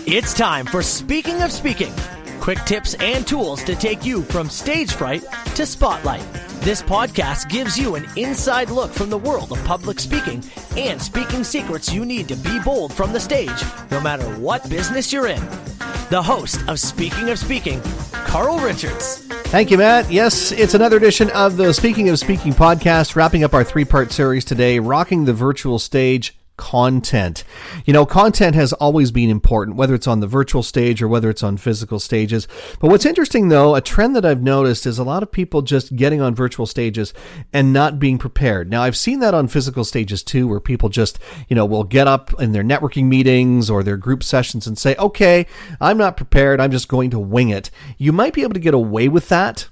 It's time for Speaking of Speaking. Quick tips and tools to take you from stage fright to spotlight. This podcast gives you an inside look from the world of public speaking and speaking secrets you need to be bold from the stage, no matter what business you're in. The host of Speaking, Carl Richards. Thank you, Matt. Yes, it's another edition of the Speaking of Speaking podcast, wrapping up our three-part series today, Rocking the Virtual Stage. Content. You know, content has always been important, whether it's on the virtual stage or whether it's on physical stages. But what's interesting, though, a trend that I've noticed is a lot of people just getting on virtual stages and not being prepared. Now, I've seen that on physical stages, too, where people just, will get up in their networking meetings or their group sessions and say, okay, I'm not prepared. I'm just going to wing it. You might be able to get away with that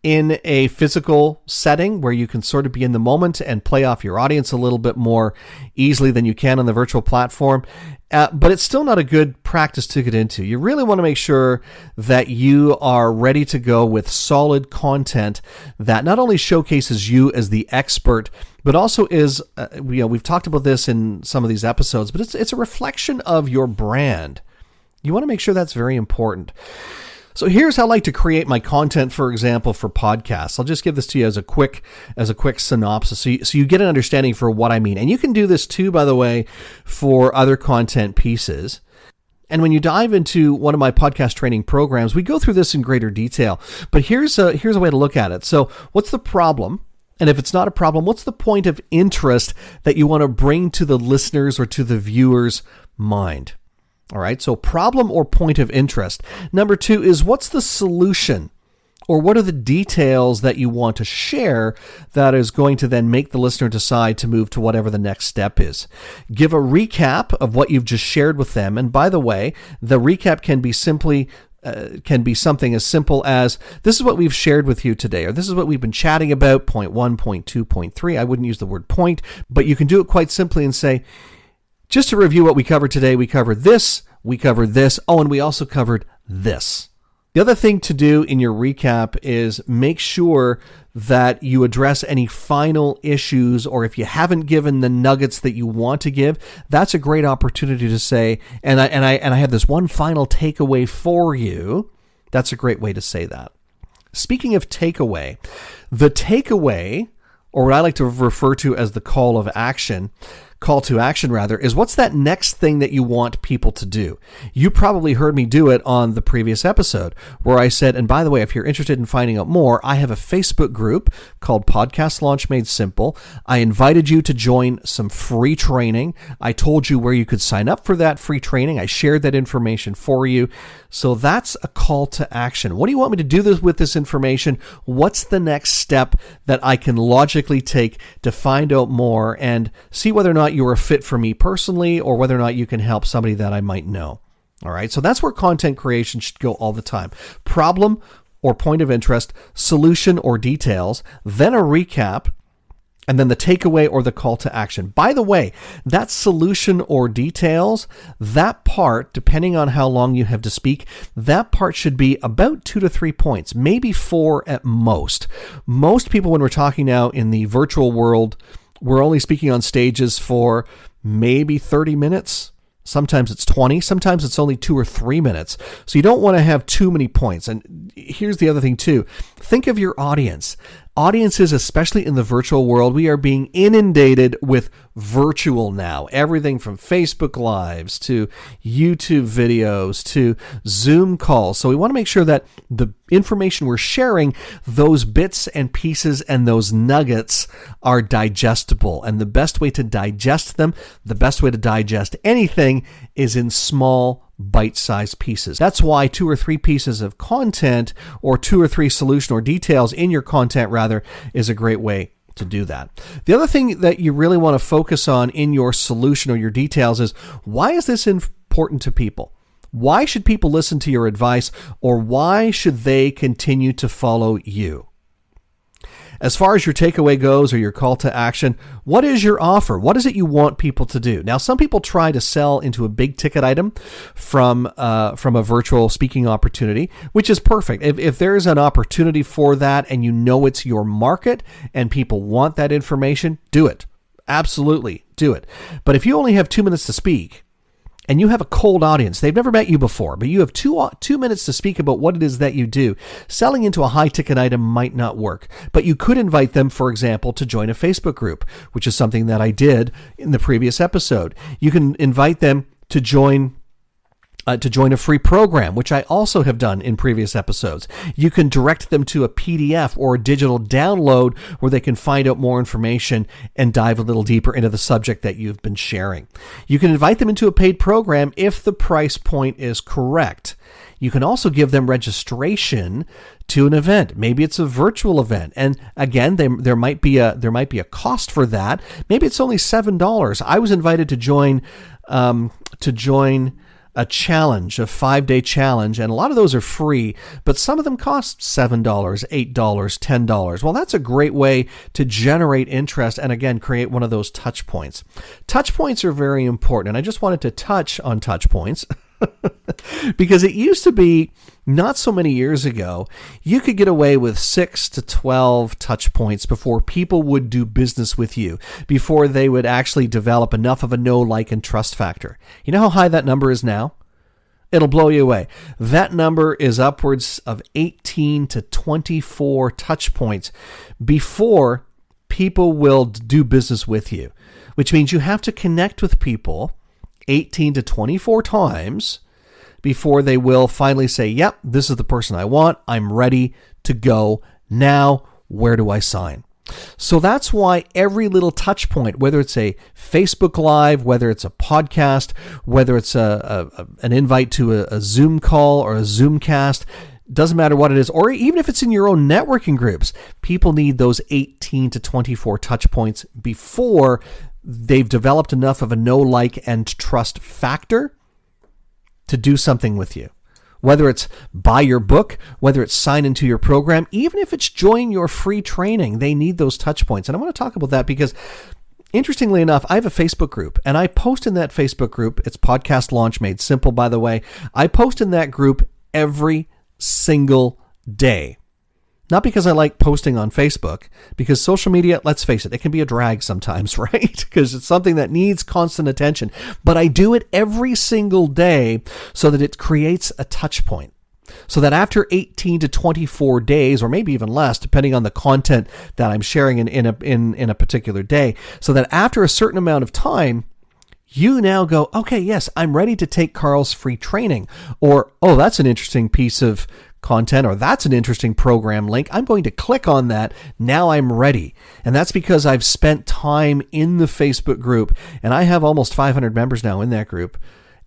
in a physical setting where you can sort of be in the moment and play off your audience a little bit more easily than you can on the virtual platform. But it's still not a good practice to get into. You really want to make sure that you are ready to go with solid content that not only showcases you as the expert, but also is, we've talked about this in some of these episodes, but it's a reflection of your brand. You want to make sure that's very important. So here's how I like to create my content, for example, for podcasts. I'll just give this to you as a quick synopsis so you get an understanding for what I mean. And you can do this too, by the way, for other content pieces. And when you dive into one of my podcast training programs, we go through this in greater detail. But here's a way to look at it. So what's the problem? And if it's not a problem, what's the point of interest that you want to bring to the listeners or to the viewer's mind? All right, so problem or point of interest. Number two is what's the solution, or what are the details that you want to share that is going to then make the listener decide to move to whatever the next step is. Give a recap of what you've just shared with them. And by the way, the recap can be something as simple as, this is what we've shared with you today, or this is what we've been chatting about, point 1, point 2, point 3. I wouldn't use the word point, but you can do it quite simply and say, just to review what we covered today, we covered this, and we also covered this. The other thing to do in your recap is make sure that you address any final issues, or if you haven't given the nuggets that you want to give, that's a great opportunity to say, and I have this one final takeaway for you. That's a great way to say that. Speaking of takeaway, the takeaway, or what I like to refer to as the call to action, is what's that next thing that you want people to do? You probably heard me do it on the previous episode where I said, and by the way, if you're interested in finding out more, I have a Facebook group called Podcast Launch Made Simple. I invited you to join some free training. I told you where you could sign up for that free training. I shared that information for you. So that's a call to action. What do you want me to do with this information? What's the next step that I can logically take to find out more and see whether or not you're a fit for me personally, or whether or not you can help somebody that I might know. All right. So that's where content creation should go all the time. Problem or point of interest, solution or details, then a recap, and then the takeaway or the call to action. By the way, that solution or details, that part, depending on how long you have to speak, that part should be about 2 to 3 points, maybe 4 at most. Most people, when we're talking now in the virtual world, we're only speaking on stages for maybe 30 minutes. Sometimes it's 20. Sometimes it's only 2 or 3 minutes. So you don't want to have too many points. And here's the other thing too. Think of your audience. Audiences, especially in the virtual world, we are being inundated with virtual now. Everything from Facebook Lives to YouTube videos to Zoom calls. So we want to make sure that the information we're sharing, those bits and pieces and those nuggets are digestible. And the best way to digest them, the best way to digest anything is in small bite-sized pieces. That's why 2 or 3 pieces of content, or 2 or 3 solution or details in your content rather, is a great way to do that. The other thing that you really want to focus on in your solution or your details is, why is this important to people? Why should people listen to your advice, or why should they continue to follow you? As far as your takeaway goes, or your call to action, what is your offer? What is it you want people to do? Now, some people try to sell into a big ticket item from a virtual speaking opportunity, which is perfect. If there's an opportunity for that and you know it's your market and people want that information, do it. Absolutely do it. But if you only have 2 minutes to speak, and you have a cold audience. They've never met you before, but you have 2 minutes to speak about what it is that you do. Selling into a high-ticket item might not work, but you could invite them, for example, to join a Facebook group, which is something that I did in the previous episode. You can invite them to join a free program, which I also have done in previous episodes. You can direct them to a PDF or a digital download where they can find out more information and dive a little deeper into the subject that you've been sharing. You can invite them into a paid program if the price point is correct. You can also give them registration to an event. Maybe it's a virtual event, and again, there might be a cost for that. Maybe it's only $7. I was invited to join a challenge, a 5-day challenge, and a lot of those are free, but some of them cost $7, $8, $10. Well, that's a great way to generate interest and, again, create one of those touch points. Touch points are very important, and I just wanted to touch on touch points because it used to be, not so many years ago, you could get away with 6 to 12 touch points before people would do business with you, before they would actually develop enough of a know, like, and trust factor. You know how high that number is now? It'll blow you away. That number is upwards of 18 to 24 touch points before people will do business with you, which means you have to connect with people 18 to 24 times before they will finally say, yep, this is the person I want. I'm ready to go. Now, where do I sign? So that's why every little touch point, whether it's a Facebook Live, whether it's a podcast, whether it's an invite to a Zoom call or a Zoomcast, doesn't matter what it is, or even if it's in your own networking groups, people need those 18 to 24 touch points before they've developed enough of a know, like, and trust factor to do something with you. Whether it's buy your book, whether it's sign into your program, even if it's join your free training, they need those touch points. And I want to talk about that because, interestingly enough, I have a Facebook group, and I post in that Facebook group. It's Podcast Launch Made Simple, by the way. I post in that group every single day. Not because I like posting on Facebook, because social media, let's face it, it can be a drag sometimes, right? Because it's something that needs constant attention. But I do it every single day so that it creates a touch point. So that after 18 to 24 days, or maybe even less, depending on the content that I'm sharing in a particular day, so that after a certain amount of time, you now go, okay, yes, I'm ready to take Carl's free training. Or, oh, that's an interesting piece of content, or that's an interesting program link. I'm going to click on that. Now I'm ready. And that's because I've spent time in the Facebook group, and I have almost 500 members now in that group.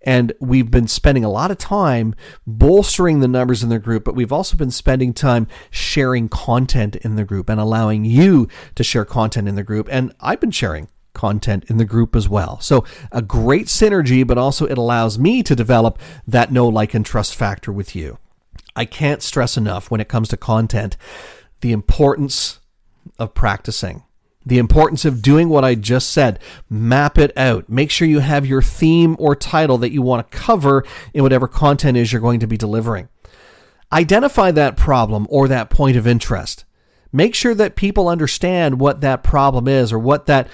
And we've been spending a lot of time bolstering the numbers in the group, but we've also been spending time sharing content in the group and allowing you to share content in the group. And I've been sharing content in the group as well. So a great synergy, but also it allows me to develop that know, like, and trust factor with you. I can't stress enough when it comes to content, the importance of practicing, the importance of doing what I just said. Map it out. Make sure you have your theme or title that you want to cover in whatever content is you're going to be delivering. Identify that problem or that point of interest. Make sure that people understand what that problem is, or what that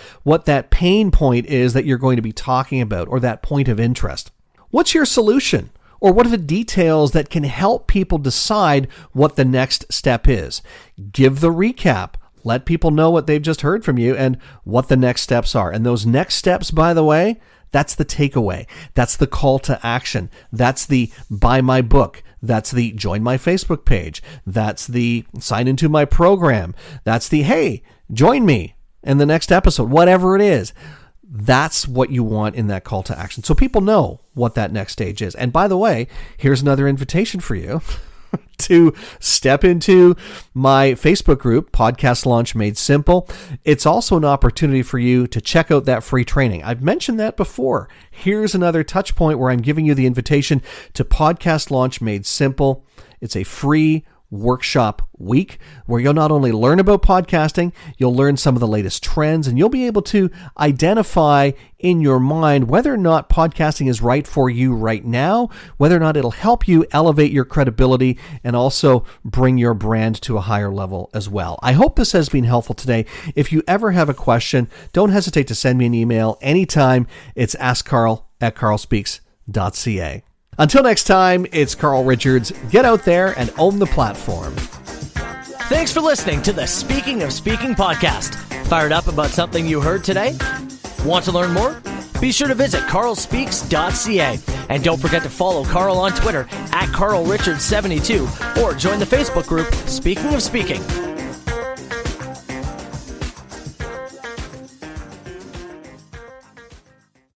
pain point is that you're going to be talking about, or that point of interest. What's your solution? Or what are the details that can help people decide what the next step is? Give the recap. Let people know what they've just heard from you and what the next steps are. And those next steps, by the way, that's the takeaway. That's the call to action. That's the buy my book. That's the join my Facebook page. That's the sign into my program. That's the, hey, join me in the next episode, whatever it is. That's what you want in that call to action. So people know what that next stage is. And by the way, here's another invitation for you to step into my Facebook group, Podcast Launch Made Simple. It's also an opportunity for you to check out that free training. I've mentioned that before. Here's another touch point where I'm giving you the invitation to Podcast Launch Made Simple. It's a free workshop week where you'll not only learn about podcasting, you'll learn some of the latest trends, and you'll be able to identify in your mind whether or not podcasting is right for you right now, whether or not it'll help you elevate your credibility and also bring your brand to a higher level as well. I hope this has been helpful today. If you ever have a question, don't hesitate to send me an email anytime. It's askcarl@carlspeaks.com. speakingofspeaking.ca. Until next time, it's Carl Richards. Get out there and own the platform. Thanks for listening to the Speaking of Speaking podcast. Fired up about something you heard today? Want to learn more? Be sure to visit carlspeaks.ca. And don't forget to follow Carl on Twitter at CarlRichards72 or join the Facebook group Speaking of Speaking.